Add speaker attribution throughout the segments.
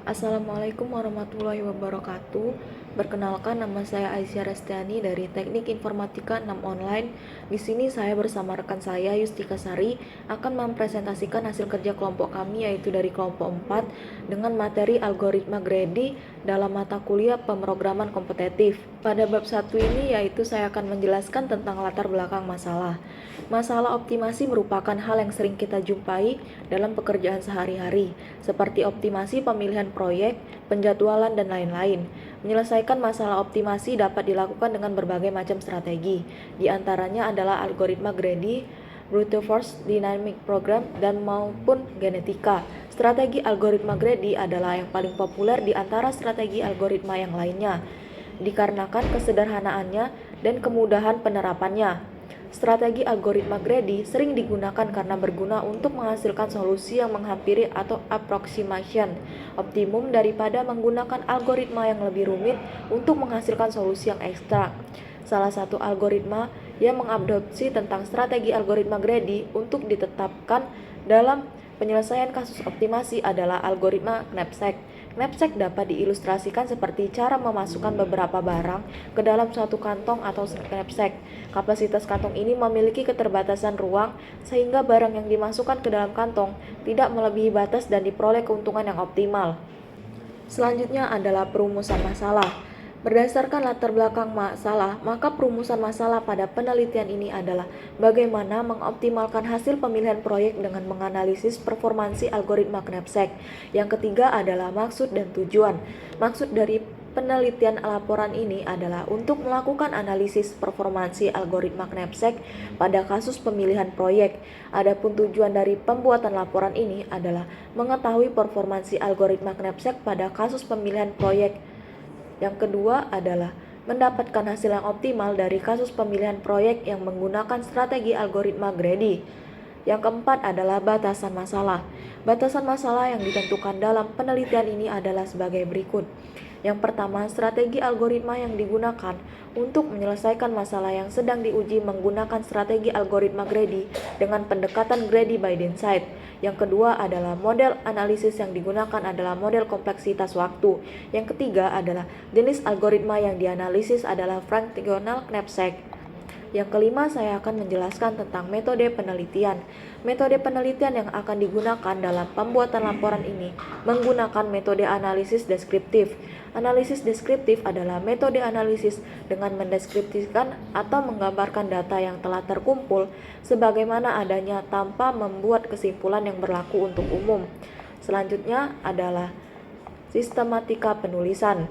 Speaker 1: Assalamualaikum warahmatullahi wabarakatuh. Perkenalkan, nama saya Aisyah Restiani dari Teknik Informatika 6 Online. Di sini saya bersama rekan saya Yustika Sari akan mempresentasikan hasil kerja kelompok kami, yaitu dari kelompok 4 dengan materi algoritma Grady dalam mata kuliah pemrograman kompetitif. Pada bab 1 ini yaitu saya akan menjelaskan tentang latar belakang masalah. Masalah optimasi merupakan hal yang sering kita jumpai dalam pekerjaan sehari-hari, seperti optimasi pemilihan proyek, penjadwalan, dan lain-lain. Menyelesaikan masalah optimasi dapat dilakukan dengan berbagai macam strategi. Di antaranya adalah algoritma Grady, brute force dynamic program, dan maupun genetika. Strategi algoritma Grady adalah yang paling populer di antara strategi algoritma yang lainnya, dikarenakan kesederhanaannya dan kemudahan penerapannya. Strategi algoritma Grady sering digunakan karena berguna untuk menghasilkan solusi yang menghampiri atau approximation optimum daripada menggunakan algoritma yang lebih rumit untuk menghasilkan solusi yang ekstrak. Salah satu algoritma yang mengadopsi tentang strategi algoritma Grady untuk ditetapkan dalam penyelesaian kasus optimasi adalah algoritma knapsack. Knapsack dapat diilustrasikan seperti cara memasukkan beberapa barang ke dalam suatu kantong atau knapsack. Kapasitas kantong ini memiliki keterbatasan ruang sehingga barang yang dimasukkan ke dalam kantong tidak melebihi batas dan diperoleh keuntungan yang optimal. Selanjutnya adalah perumusan masalah. Berdasarkan latar belakang masalah, maka perumusan masalah pada penelitian ini adalah bagaimana mengoptimalkan hasil pemilihan proyek dengan menganalisis performansi algoritma knapsack. Yang ketiga adalah maksud dan tujuan. Maksud dari penelitian laporan ini adalah untuk melakukan analisis performansi algoritma knapsack pada kasus pemilihan proyek. Adapun tujuan dari pembuatan laporan ini adalah mengetahui performansi algoritma knapsack pada kasus pemilihan proyek. Yang kedua adalah mendapatkan hasil yang optimal dari kasus pemilihan proyek yang menggunakan strategi algoritma Grady. Yang keempat adalah batasan masalah. Batasan masalah yang ditentukan dalam penelitian ini adalah sebagai berikut. Yang pertama, strategi algoritma yang digunakan untuk menyelesaikan masalah yang sedang diuji menggunakan strategi algoritma Grady dengan pendekatan Grady by Density. Yang kedua adalah model analisis yang digunakan adalah model kompleksitas waktu. Yang ketiga adalah jenis algoritma yang dianalisis adalah functional knapsack. Yang kelima, saya akan menjelaskan tentang metode penelitian. Metode penelitian yang akan digunakan dalam pembuatan laporan ini menggunakan metode analisis deskriptif. Analisis deskriptif adalah metode analisis dengan mendeskripsikan atau menggambarkan data yang telah terkumpul sebagaimana adanya tanpa membuat kesimpulan yang berlaku untuk umum. Selanjutnya adalah sistematika penulisan.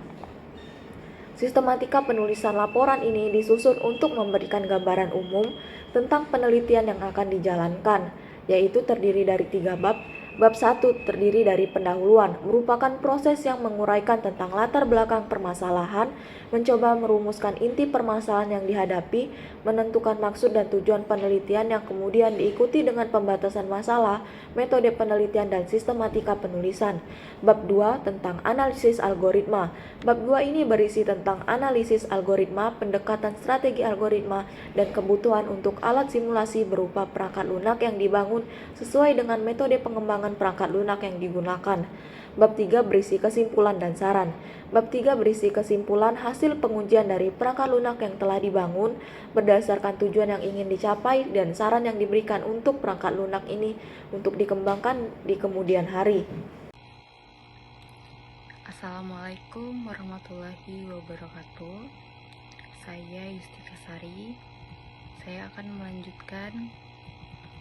Speaker 1: Sistematika penulisan laporan ini disusun untuk memberikan gambaran umum tentang penelitian yang akan dijalankan, yaitu terdiri dari 3 bab. Bab 1 terdiri dari pendahuluan, merupakan proses yang menguraikan tentang latar belakang permasalahan, mencoba merumuskan inti permasalahan yang dihadapi, menentukan maksud dan tujuan penelitian yang kemudian diikuti dengan pembatasan masalah, metode penelitian dan sistematika penulisan. Bab 2 tentang analisis algoritma. Bab 2 ini berisi tentang analisis algoritma, pendekatan strategi algoritma, dan kebutuhan untuk alat simulasi berupa perangkat lunak yang dibangun sesuai dengan metode pengembangan perangkat lunak yang digunakan. Bab 3 berisi kesimpulan dan saran. Bab 3 berisi kesimpulan hasil pengujian dari perangkat lunak yang telah dibangun berdasarkan tujuan yang ingin dicapai dan saran yang diberikan untuk perangkat lunak ini untuk dikembangkan di kemudian hari.
Speaker 2: Assalamualaikum warahmatullahi wabarakatuh. Saya Yustika Sari. Saya akan melanjutkan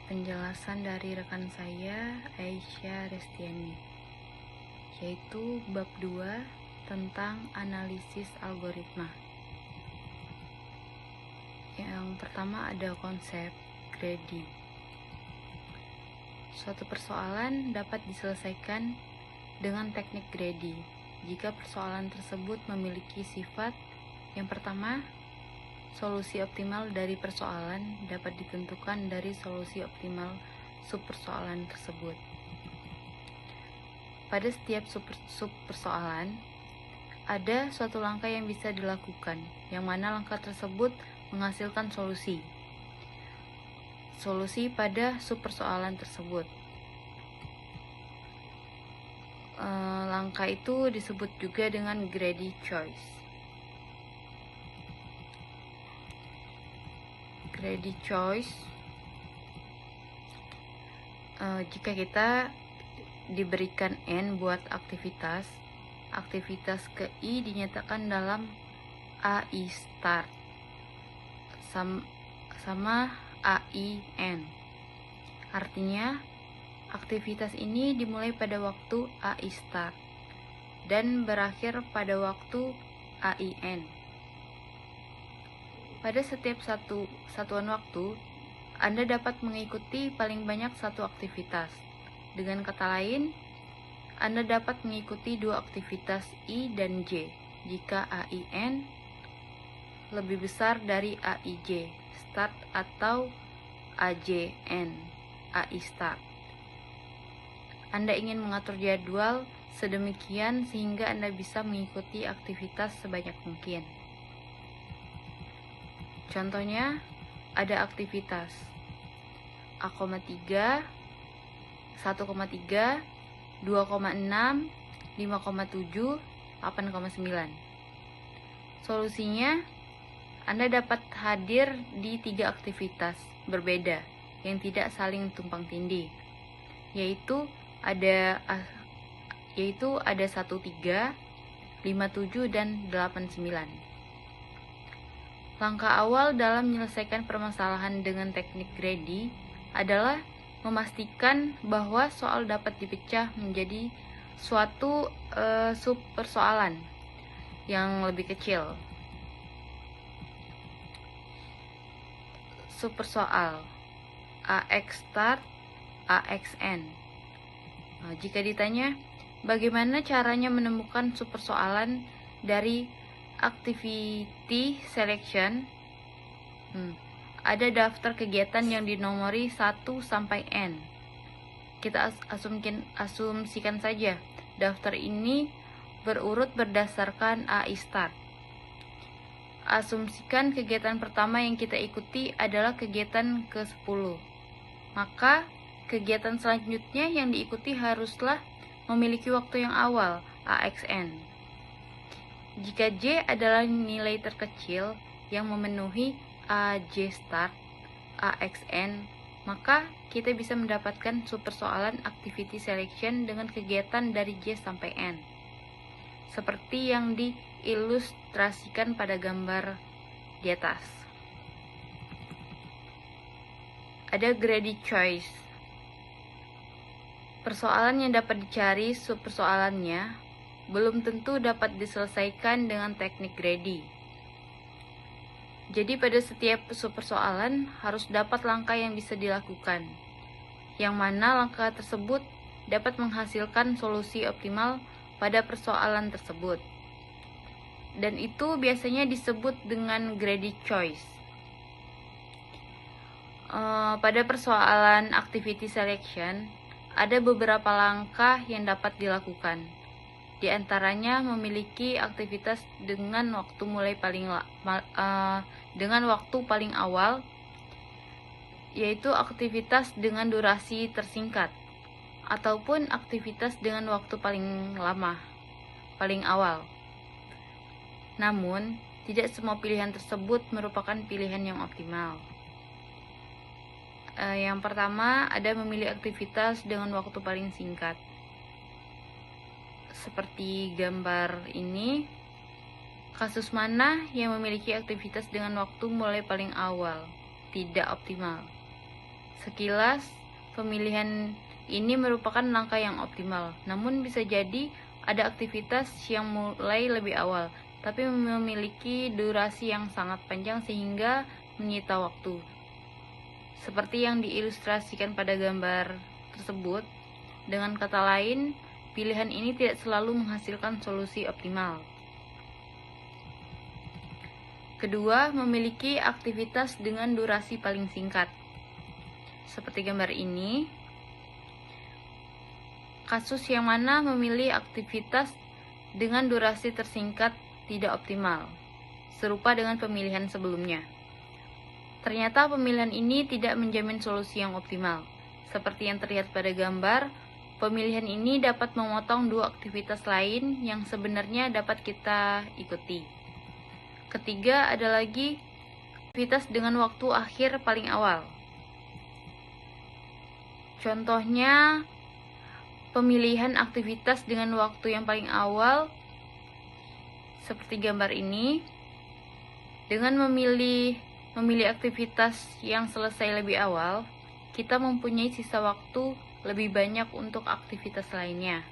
Speaker 2: penjelasan dari rekan saya Aisyah Restiani, yaitu bab 2 tentang analisis algoritma. Yang pertama ada konsep Grady. Suatu persoalan dapat diselesaikan dengan teknik Grady jika persoalan tersebut memiliki sifat. Yang pertama, solusi optimal dari persoalan dapat ditentukan dari solusi optimal subpersoalan tersebut. Pada setiap subpersoalan, ada suatu langkah yang bisa dilakukan, yang mana langkah tersebut menghasilkan solusi pada subpersoalan tersebut. langkah itu disebut juga dengan greedy choice. Greedy choice, jika kita diberikan N buat aktivitas ke I dinyatakan dalam AI start sama AI N. Artinya, aktivitas ini dimulai pada waktu AI start dan berakhir pada waktu AI N. Pada setiap satuan waktu, Anda dapat mengikuti paling banyak satu aktivitas. Dengan kata lain, Anda dapat mengikuti dua aktivitas I dan J jika AI N lebih besar dari AI J start atau AJ N AI start. Anda ingin mengatur jadwal sedemikian sehingga Anda bisa mengikuti aktivitas sebanyak mungkin. Contohnya, ada aktivitas A,3, 1,3, 2,6, 5,7, 8,9. Solusinya, Anda dapat hadir di 3 aktivitas berbeda yang tidak saling tumpang tindih, yaitu ada 13, 57, dan 89. Langkah awal dalam menyelesaikan permasalahan dengan teknik greedy adalah memastikan bahwa soal dapat dipecah menjadi suatu sub-persoalan yang lebih kecil. Subpersoal AX start, AXN. Jika ditanya, bagaimana caranya menemukan subpersoalan dari activity selection? Ada daftar kegiatan yang dinomori 1 sampai N. Kita asumsikan saja daftar ini berurut berdasarkan AI start. Asumsikan kegiatan pertama yang kita ikuti adalah kegiatan ke-10. Maka kegiatan selanjutnya yang diikuti haruslah memiliki waktu yang awal, AXN. Jika J adalah nilai terkecil yang memenuhi AJ start, AXN, maka kita bisa mendapatkan subpersoalan activity selection dengan kegiatan dari J sampai N. Seperti yang diilustrasikan pada gambar di atas. Ada greedy choice. Persoalan yang dapat dicari subpersoalannya belum tentu dapat diselesaikan dengan teknik greedy. Jadi pada setiap subpersoalan harus dapat langkah yang bisa dilakukan, yang mana langkah tersebut dapat menghasilkan solusi optimal pada persoalan tersebut. Dan itu biasanya disebut dengan greedy choice. Pada persoalan activity selection, ada beberapa langkah yang dapat dilakukan. Di antaranya memiliki aktivitas dengan waktu paling awal, yaitu aktivitas dengan durasi tersingkat, ataupun aktivitas dengan waktu paling lama, paling awal. Namun, tidak semua pilihan tersebut merupakan pilihan yang optimal. Yang pertama, ada memilih aktivitas dengan waktu paling singkat. Seperti gambar ini, kasus mana yang memiliki aktivitas dengan waktu mulai paling awal, tidak optimal. Sekilas, pemilihan ini merupakan langkah yang optimal, namun bisa jadi ada aktivitas yang mulai lebih awal, tapi memiliki durasi yang sangat panjang sehingga menyita waktu. Seperti yang diilustrasikan pada gambar tersebut, dengan kata lain, pilihan ini tidak selalu menghasilkan solusi optimal. Kedua, memiliki aktivitas dengan durasi paling singkat. Seperti gambar ini, kasus yang mana memilih aktivitas dengan durasi tersingkat tidak optimal, serupa dengan pemilihan sebelumnya. Ternyata pemilihan ini tidak menjamin solusi yang optimal. Seperti yang terlihat pada gambar, Pemilihan ini dapat memotong dua aktivitas lain yang sebenarnya dapat kita ikuti. Ketiga ada lagi aktivitas dengan waktu akhir paling awal. Contohnya, pemilihan aktivitas dengan waktu yang paling awal seperti gambar ini. Dengan memilih aktivitas yang selesai lebih awal, kita mempunyai sisa waktu lebih banyak untuk aktivitas lainnya,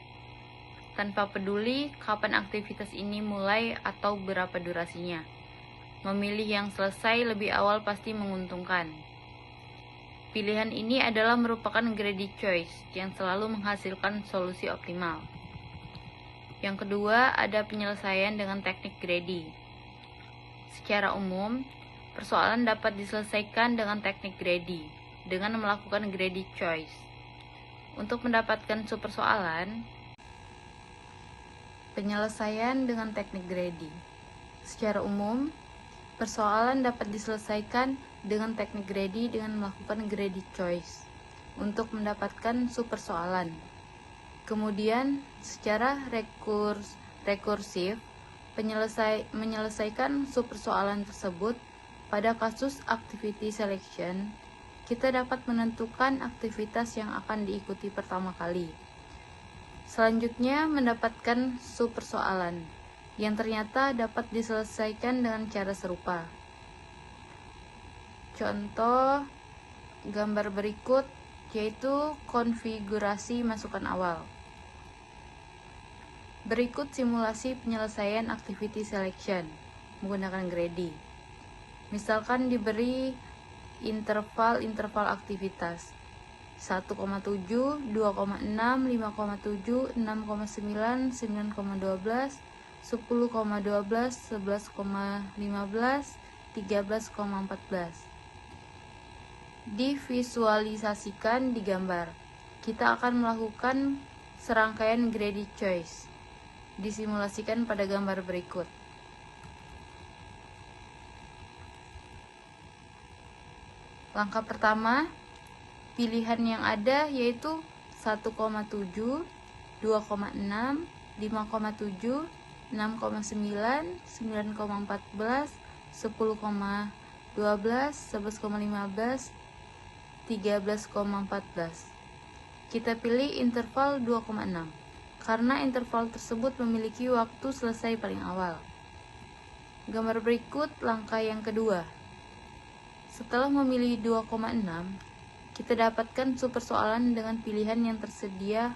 Speaker 2: tanpa peduli kapan aktivitas ini mulai atau berapa durasinya. Memilih yang selesai lebih awal pasti menguntungkan. Pilihan ini adalah merupakan greedy choice yang selalu menghasilkan solusi optimal. Yang kedua, ada penyelesaian dengan teknik greedy. Secara umum, persoalan dapat diselesaikan dengan teknik greedy dengan melakukan greedy choice. Untuk mendapatkan subpersoalan, penyelesaian dengan teknik greedy. Secara umum, persoalan dapat diselesaikan dengan teknik greedy dengan melakukan greedy choice untuk mendapatkan subpersoalan. Kemudian, secara rekursif, menyelesaikan subpersoalan tersebut. Pada kasus activity selection, kita dapat menentukan aktivitas yang akan diikuti pertama kali. Selanjutnya, mendapatkan subpersoalan yang ternyata dapat diselesaikan dengan cara serupa. Contoh gambar berikut yaitu konfigurasi masukan awal. Berikut simulasi penyelesaian activity selection menggunakan greedy. Misalkan diberi interval aktivitas 1,7, 2,6, 5,7, 6,9, 9,12, 10,12, 11,15, 13,14. Divisualisasikan di gambar. Kita akan melakukan serangkaian greedy choice. Disimulasikan pada gambar berikut. Langkah pertama, pilihan yang ada yaitu 1,7, 2,6, 5,7, 6,9, 9,14, 10,12, 11,15, 13,14. Kita pilih interval 2,6 karena interval tersebut memiliki waktu selesai paling awal. Gambar berikut langkah yang kedua. Setelah memilih 2,6, kita dapatkan subpersoalan dengan pilihan yang tersedia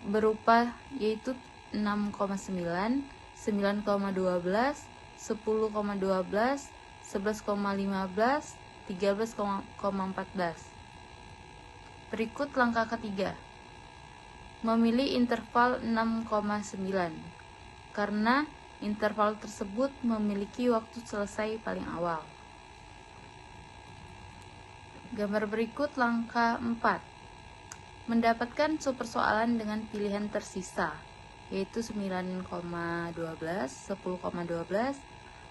Speaker 2: berupa yaitu 6,9, 9,12, 10,12, 11,15, 13,14. Berikut langkah ketiga. Memilih interval 6,9 karena interval tersebut memiliki waktu selesai paling awal. Gambar berikut langkah 4. Mendapatkan subpersoalan dengan pilihan tersisa, yaitu 9,12, 10,12,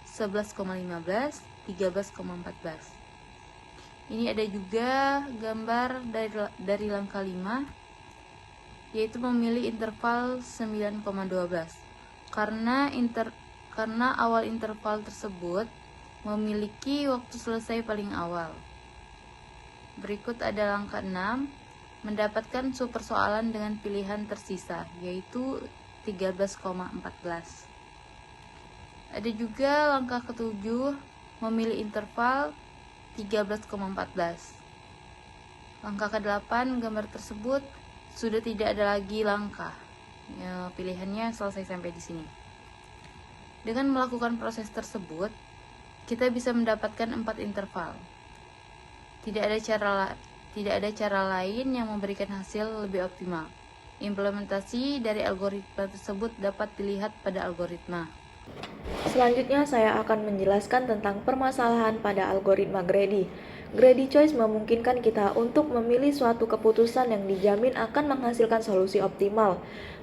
Speaker 2: 11,15, 13,14. Ini ada juga gambar dari langkah 5, yaitu memilih interval 9,12. Karena awal interval tersebut memiliki waktu selesai paling awal. Berikut ada langkah 6, mendapatkan subpersoalan dengan pilihan tersisa, yaitu 13,14. Ada juga langkah ke-7, memilih interval 13,14. Langkah ke-8, gambar tersebut sudah tidak ada lagi langkah. Ya, pilihannya selesai sampai di sini. Dengan melakukan proses tersebut, kita bisa mendapatkan 4 interval. Tidak ada cara lain yang memberikan hasil lebih optimal. Implementasi dari algoritma tersebut dapat dilihat pada algoritma.
Speaker 1: Selanjutnya saya akan menjelaskan tentang permasalahan pada algoritma greedy. Greedy choice memungkinkan kita untuk memilih suatu keputusan yang dijamin akan menghasilkan solusi optimal.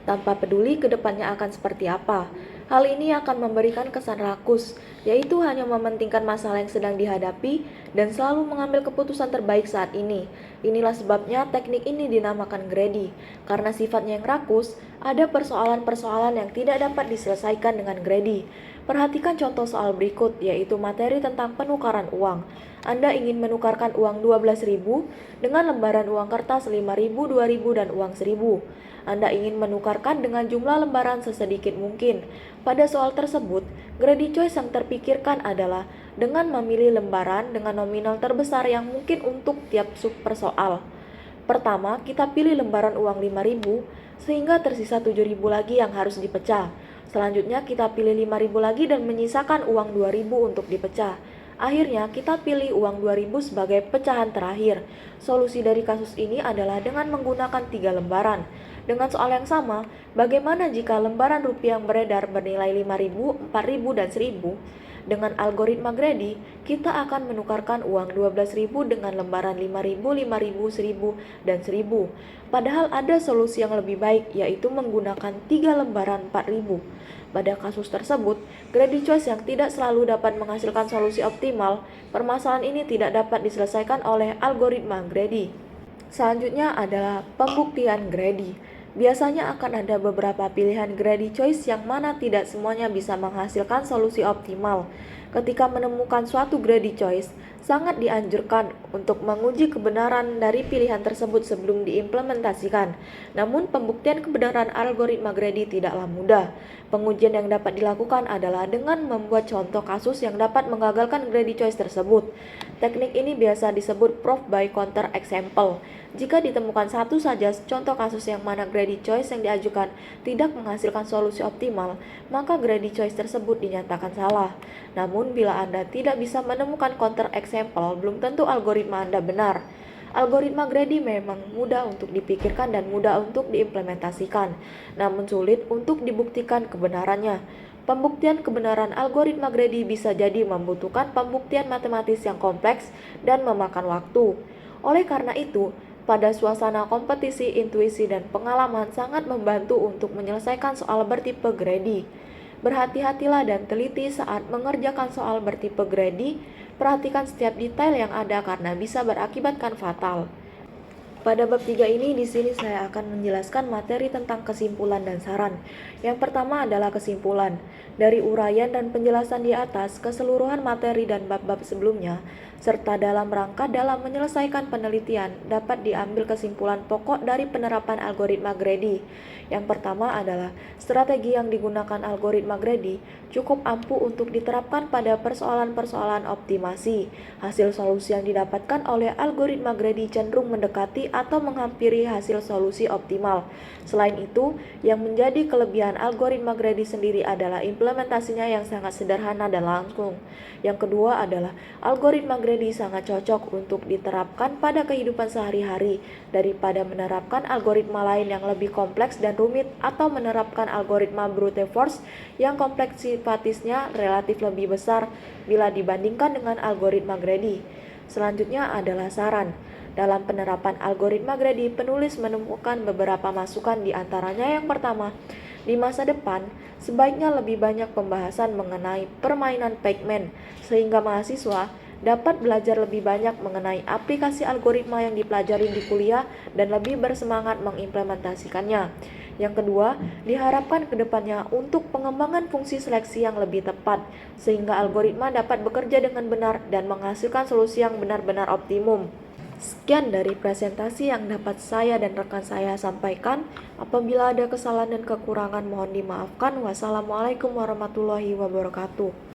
Speaker 1: tanpa peduli kedepannya akan seperti apa. Hal ini akan memberikan kesan rakus, yaitu hanya mementingkan masalah yang sedang dihadapi dan selalu mengambil keputusan terbaik saat ini. Inilah sebabnya teknik ini dinamakan greedy. Karena sifatnya yang rakus, ada persoalan-persoalan yang tidak dapat diselesaikan dengan greedy. Perhatikan contoh soal berikut, yaitu materi tentang penukaran uang. Anda ingin menukarkan uang 12.000 dengan lembaran uang kertas 5.000, 2.000, dan uang 1.000. Anda ingin menukarkan dengan jumlah lembaran sesedikit mungkin. Pada soal tersebut, greedy choice yang terpikirkan adalah dengan memilih lembaran dengan nominal terbesar yang mungkin untuk tiap sub persoal. Pertama, kita pilih lembaran uang 5.000 sehingga tersisa 7.000 lagi yang harus dipecah. Selanjutnya kita pilih 5.000 lagi dan menyisakan uang 2.000 untuk dipecah. Akhirnya kita pilih uang 2.000 sebagai pecahan terakhir. Solusi dari kasus ini adalah dengan menggunakan 3 lembaran. Dengan soal yang sama, bagaimana jika lembaran rupiah yang beredar bernilai 5.000, 4.000, dan 1.000? Dengan algoritma greedy, kita akan menukarkan uang 12.000 dengan lembaran 5.000, 5.000, 1.000, dan 1.000. Padahal ada solusi yang lebih baik, yaitu menggunakan 3 lembaran 4.000. Pada kasus tersebut, greedy choice yang tidak selalu dapat menghasilkan solusi optimal, permasalahan ini tidak dapat diselesaikan oleh algoritma greedy. Selanjutnya adalah pembuktian greedy. Biasanya akan ada beberapa pilihan greedy choice yang mana tidak semuanya bisa menghasilkan solusi optimal. Ketika menemukan suatu greedy choice, sangat dianjurkan untuk menguji kebenaran dari pilihan tersebut sebelum diimplementasikan. Namun, pembuktian kebenaran algoritma greedy tidaklah mudah. Pengujian yang dapat dilakukan adalah dengan membuat contoh kasus yang dapat menggagalkan greedy choice tersebut. Teknik ini biasa disebut proof by counter example. Jika ditemukan satu saja contoh kasus yang mana greedy choice yang diajukan tidak menghasilkan solusi optimal, maka greedy choice tersebut dinyatakan salah. Namun, bila Anda tidak bisa menemukan counter example, belum tentu algoritma Anda benar. Algoritma greedy memang mudah untuk dipikirkan dan mudah untuk diimplementasikan, namun sulit untuk dibuktikan kebenarannya. Pembuktian kebenaran algoritma greedy bisa jadi membutuhkan pembuktian matematis yang kompleks dan memakan waktu. Oleh karena itu, pada suasana kompetisi, intuisi dan pengalaman sangat membantu untuk menyelesaikan soal bertipe greedy. Berhati-hatilah dan teliti saat mengerjakan soal bertipe greedy. Perhatikan setiap detail yang ada karena bisa berakibatkan fatal. Pada bab 3 ini di sini saya akan menjelaskan materi tentang kesimpulan dan saran. Yang pertama adalah kesimpulan. Dari uraian dan penjelasan di atas, keseluruhan materi dan bab-bab sebelumnya, serta dalam rangka dalam menyelesaikan penelitian, dapat diambil kesimpulan pokok dari penerapan algoritma greedy. Yang pertama adalah strategi yang digunakan algoritma greedy cukup ampuh untuk diterapkan pada persoalan-persoalan optimasi. Hasil solusi yang didapatkan oleh algoritma greedy cenderung mendekati atau menghampiri hasil solusi optimal. Selain itu, yang menjadi kelebihan algoritma greedy sendiri adalah implementasinya yang sangat sederhana dan langsung. Yang kedua adalah algoritma greedy sangat cocok untuk diterapkan pada kehidupan sehari-hari daripada menerapkan algoritma lain yang lebih kompleks dan rumit atau menerapkan algoritma brute force yang kompleksitasnya relatif lebih besar bila dibandingkan dengan algoritma greedy. Selanjutnya adalah saran. Dalam penerapan algoritma greedy, penulis menemukan beberapa masukan di antaranya yang pertama, di masa depan, sebaiknya lebih banyak pembahasan mengenai permainan Pac-Man, sehingga mahasiswa dapat belajar lebih banyak mengenai aplikasi algoritma yang dipelajari di kuliah dan lebih bersemangat mengimplementasikannya. Yang kedua, diharapkan kedepannya untuk pengembangan fungsi seleksi yang lebih tepat, sehingga algoritma dapat bekerja dengan benar dan menghasilkan solusi yang benar-benar optimum. Sekian dari presentasi yang dapat saya dan rekan saya sampaikan. Apabila ada kesalahan dan kekurangan mohon dimaafkan. Wassalamualaikum warahmatullahi wabarakatuh.